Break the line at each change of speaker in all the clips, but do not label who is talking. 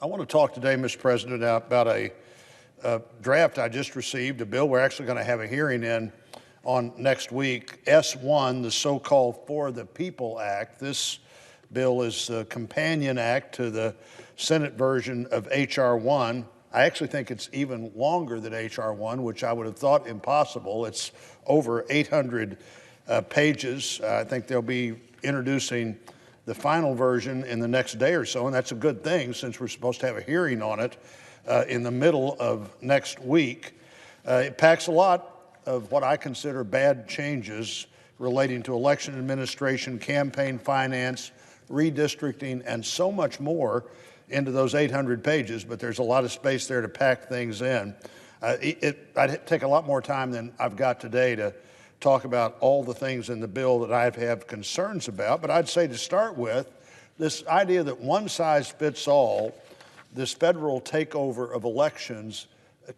I want to talk today, Mr. President, about a draft I just received, a bill we're actually going to have a hearing on next week, S1, the so-called For the People Act. This bill is a companion act to the Senate version of H.R. 1. I actually think it's even longer than H.R. 1, which I would have thought impossible. It's over 800 pages. I think they'll be introducing the final version in the next day or so, and that's a good thing since we're supposed to have a hearing on it in the middle of next week. It packs a lot of what I consider bad changes relating to election administration, campaign finance, redistricting, and so much more into those 800 pages, but there's a lot of space there to pack things in. I'd take a lot more time than I've got today to talk about all the things in the bill that I have concerns about, but I'd say to start with, this idea that one size fits all, this federal takeover of elections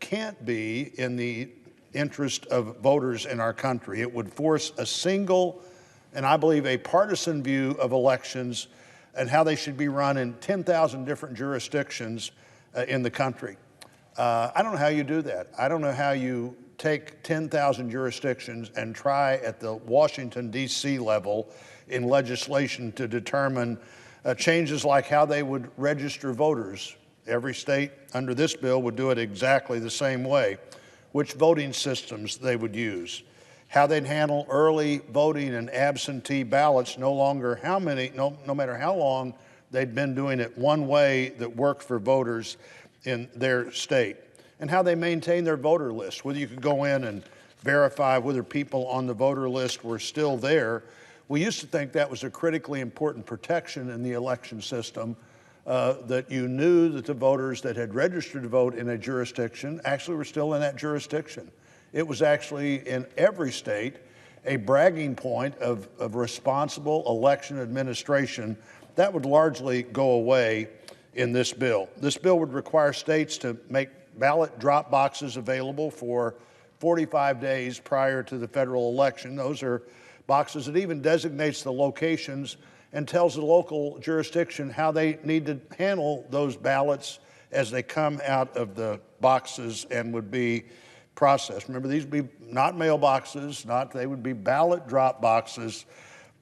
can't be in the interest of voters in our country. It would force a single, and I believe a partisan view of elections and how they should be run in 10,000 different jurisdictions in the country. I don't know how you do that. I don't know how you take 10,000 jurisdictions and try at the Washington, D.C. level in legislation to determine changes like how they would register voters. Every state under this bill would do it exactly the same way, which voting systems they would use, how they'd handle early voting and absentee ballots, no matter how long they'd been doing it one way that worked for voters in their state, and how they maintain their voter list, whether you could go in and verify whether people on the voter list were still there. We used to think that was a critically important protection in the election system, that you knew that the voters that had registered to vote in a jurisdiction actually were still in that jurisdiction. It was actually in every state a bragging point of responsible election administration. That would largely go away in this bill. This bill would require states to make ballot drop boxes available for 45 days prior to the federal election. Those are boxes that even designates the locations and tells the local jurisdiction how they need to handle those ballots as they come out of the boxes and would be processed. Remember, these would be not mailboxes, they would be ballot drop boxes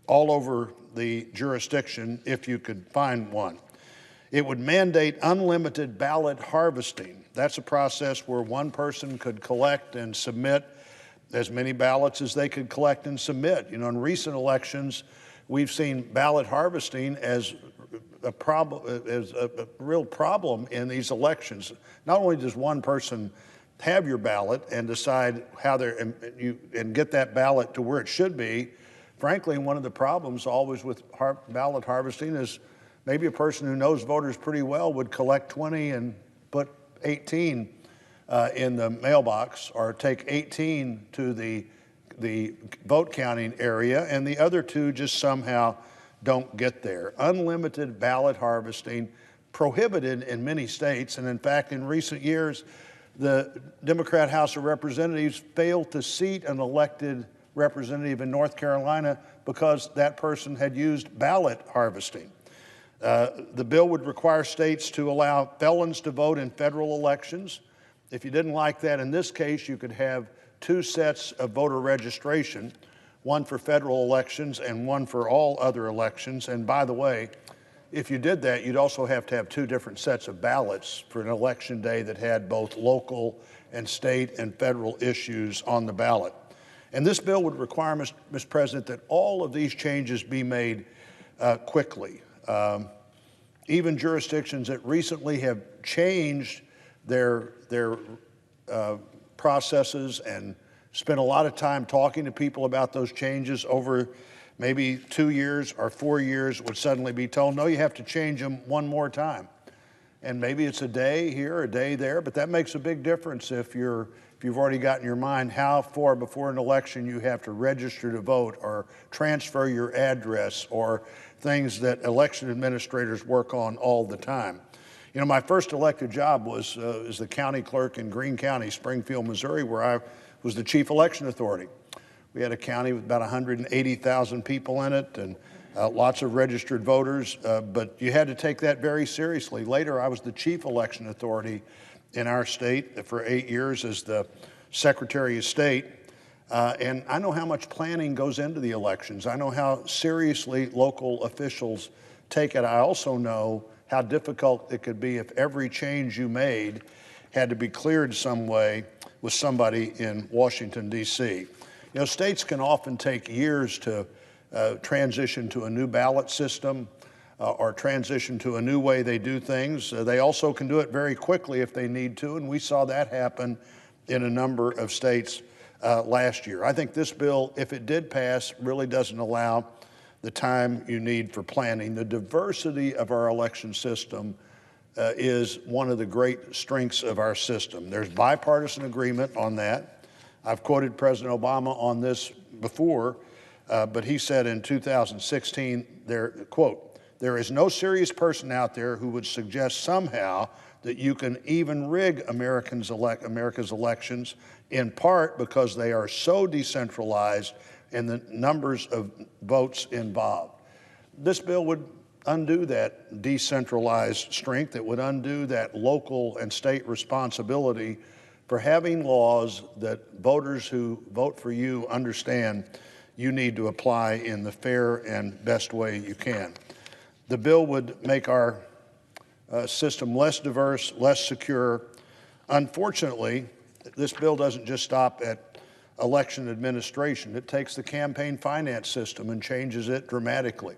all over the jurisdiction if you could find one. It would mandate unlimited ballot harvesting. That's a process where one person could collect and submit as many ballots as they could collect and submit. You know, in recent elections, we've seen ballot harvesting as a real problem in these elections. Not only does one person have your ballot and decide how and get that ballot to where it should be, frankly, one of the problems always with ballot harvesting is maybe a person who knows voters pretty well would collect 20 and put 18 in the mailbox, or take 18 to the vote counting area, and the other two just somehow don't get there. Unlimited ballot harvesting, prohibited in many states, and in fact, in recent years, the Democrat House of Representatives failed to seat an elected representative in North Carolina because that person had used ballot harvesting. The bill would require states to allow felons to vote in federal elections. If you didn't like that in this case, you could have two sets of voter registration, one for federal elections and one for all other elections. And by the way, if you did that, you'd also have to have two different sets of ballots for an election day that had both local and state and federal issues on the ballot. And this bill would require, Mr. President, that all of these changes be made quickly. Even jurisdictions that recently have changed their processes and spent a lot of time talking to people about those changes over maybe 2 years or 4 years would suddenly be told, no, you have to change them one more time. And maybe it's a day here, a day there, but that makes a big difference if you've already got in your mind how far before an election you have to register to vote or transfer your address, or things that election administrators work on all the time. You know, my first elected job was as the county clerk in Greene County, Springfield, Missouri, where I was the chief election authority. We had a county with about 180,000 people in it, and lots of registered voters, but you had to take that very seriously. Later, I was the chief election authority in our state for 8 years as the Secretary of State. And I know how much planning goes into the elections. I know how seriously local officials take it. I also know how difficult it could be if every change you made had to be cleared some way with somebody in Washington, D.C. You know, states can often take years to transition to a new ballot system or transition to a new way they do things. They also can do it very quickly if they need to, and we saw that happen in a number of states last year. I think this bill, if it did pass, really doesn't allow the time you need for planning. The diversity of our election system is one of the great strengths of our system. There's bipartisan agreement on that. I've quoted President Obama on this before, but he said in 2016, quote, "There is no serious person out there who would suggest somehow that you can even rig America's elections, in part because they are so decentralized in the numbers of votes involved." This bill would undo that decentralized strength. It would undo that local and state responsibility for having laws that voters who vote for you understand you need to apply in the fair and best way you can. The bill would make our system less diverse, less secure. Unfortunately, this bill doesn't just stop at election administration. It takes the campaign finance system and changes it dramatically.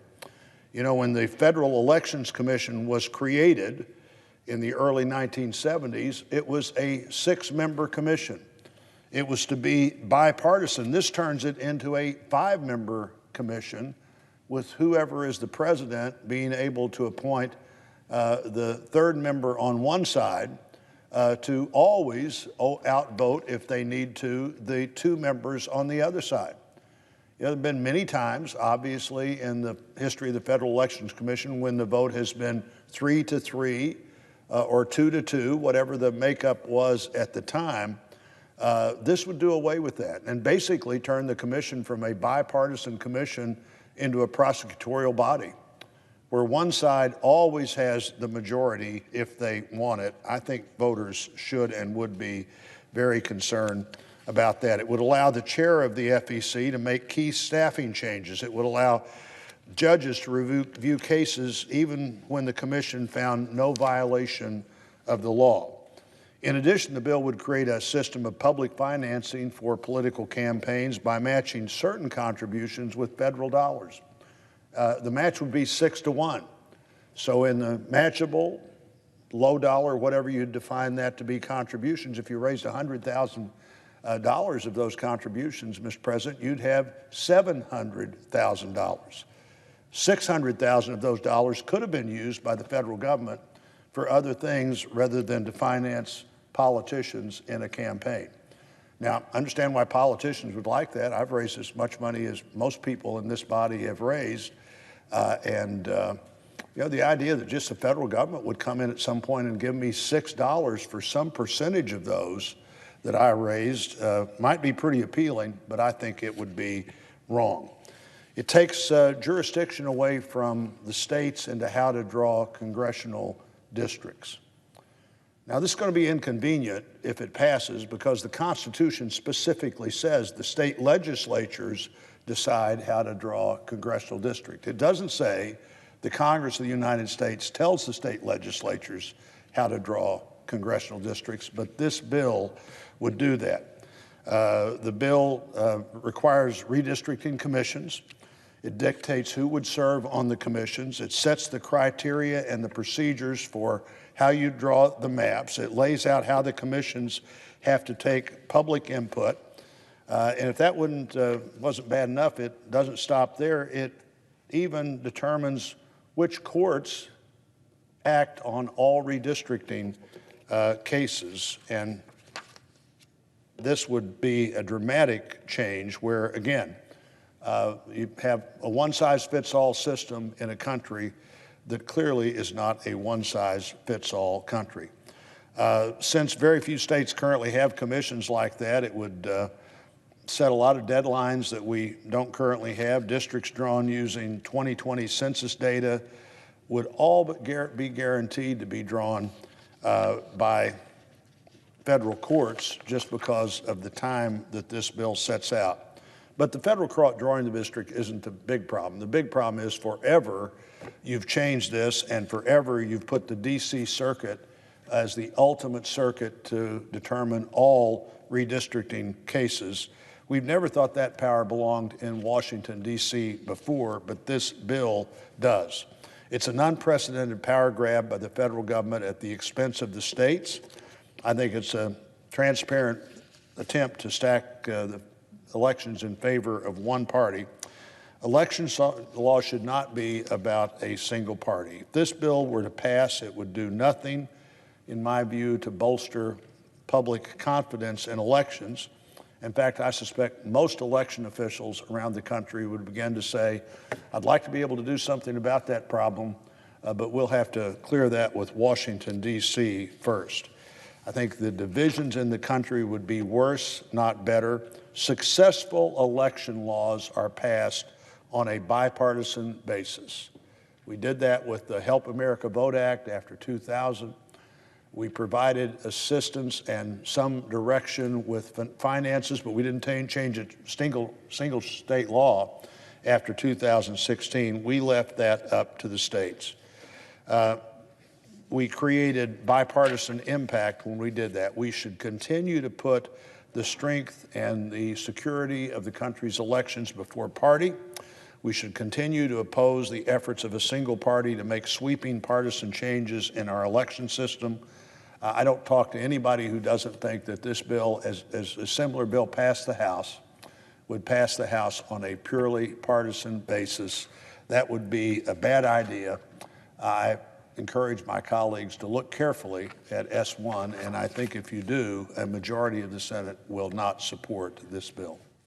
You know, when the Federal Elections Commission was created in the early 1970s, it was a 6-member commission. It was to be bipartisan. This turns it into a 5-member commission with whoever is the president being able to appoint the 3rd member on one side to always outvote, if they need to, the 2 members on the other side. You know, there have been many times, obviously, in the history of the Federal Elections Commission when the vote has been 3-3 or 2-2, whatever the makeup was at the time. This would do away with that and basically turn the commission from a bipartisan commission into a prosecutorial body, where one side always has the majority if they want it. I think voters should and would be very concerned about that. It would allow the chair of the FEC to make key staffing changes. It would allow judges to review cases even when the commission found no violation of the law. In addition, the bill would create a system of public financing for political campaigns by matching certain contributions with federal dollars. The match would be 6-1. So in the matchable, low dollar, whatever you define that to be contributions, if you raised $100,000 of those contributions, Mr. President, you'd have $700,000. $600,000 of those dollars could have been used by the federal government for other things rather than to finance politicians in a campaign. Now, I understand why politicians would like that. I've raised as much money as most people in this body have raised. You know, the idea that just the federal government would come in at some point and give me $6 for some percentage of those that I raised might be pretty appealing, but I think it would be wrong. It takes jurisdiction away from the states into how to draw congressional districts. Now, this is going to be inconvenient if it passes because the Constitution specifically says the state legislatures decide how to draw a congressional district. It doesn't say the Congress of the United States tells the state legislatures how to draw congressional districts, but this bill would do that. The bill requires redistricting commissions. It dictates who would serve on the commissions. It sets the criteria and the procedures for how you draw the maps. It lays out how the commissions have to take public input. And if that wasn't bad enough, it doesn't stop there. It even determines which courts act on all redistricting cases. And this would be a dramatic change where, again, you have a one-size-fits-all system in a country that clearly is not a one-size-fits-all country. Since very few states currently have commissions like that, it would set a lot of deadlines that we don't currently have. Districts drawn using 2020 census data would all but be guaranteed to be drawn by federal courts just because of the time that this bill sets out. But the federal court drawing the district isn't the big problem. The big problem is forever you've changed this, and forever you've put the DC circuit as the ultimate circuit to determine all redistricting cases. We've never thought that power belonged in Washington, D.C. before, but this bill does. It's an unprecedented power grab by the federal government at the expense of the states. I think it's a transparent attempt to stack the elections in favor of one party. Election law should not be about a single party. If this bill were to pass, it would do nothing, in my view, to bolster public confidence in elections. In fact, I suspect most election officials around the country would begin to say, I'd like to be able to do something about that problem, but we'll have to clear that with Washington, D.C. first. I think the divisions in the country would be worse, not better. Successful election laws are passed on a bipartisan basis. We did that with the Help America Vote Act after 2000. We provided assistance and some direction with finances, but we didn't change a single state law after 2016. We left that up to the states. We created bipartisan impact when we did that. We should continue to put the strength and the security of the country's elections before party. We should continue to oppose the efforts of a single party to make sweeping partisan changes in our election system. I don't talk to anybody who doesn't think that this bill, as a similar bill passed the House, would pass the House on a purely partisan basis. That would be a bad idea. I encourage my colleagues to look carefully at S1, and I think if you do, a majority of the Senate will not support this bill.